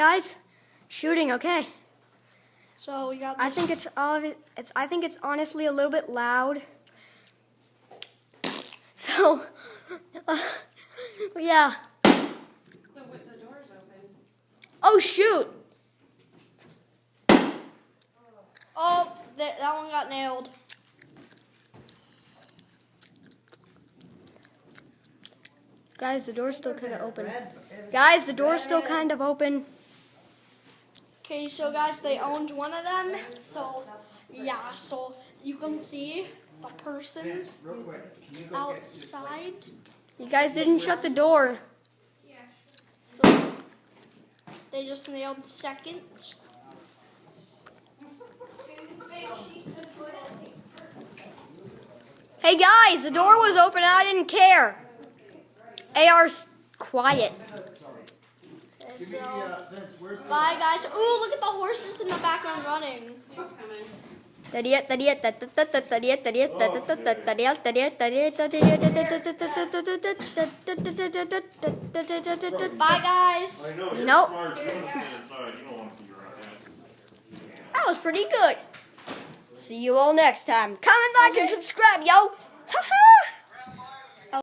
guys? Shooting, okay. So we got. I think it's honestly a little bit loud. So, yeah. The door's open. Oh shoot! Oh, that one got nailed. Guys, the door's still kind of open. Guys, the door's still kind of open. Okay, so guys, they owned one of them. So yeah, so you can see the person outside. You guys didn't shut the door. So they just nailed the second. Hey guys, the door was open and I didn't care. AR's quiet. Okay, so bye guys. Ooh, look at the horses in the background running. Bye guys. I know, you're Nope. smart. You don't want to stay inside. You don't want to be around that. That was pretty good. See you all next time. Comment, like, and Okay. subscribe, yo. Ha ha!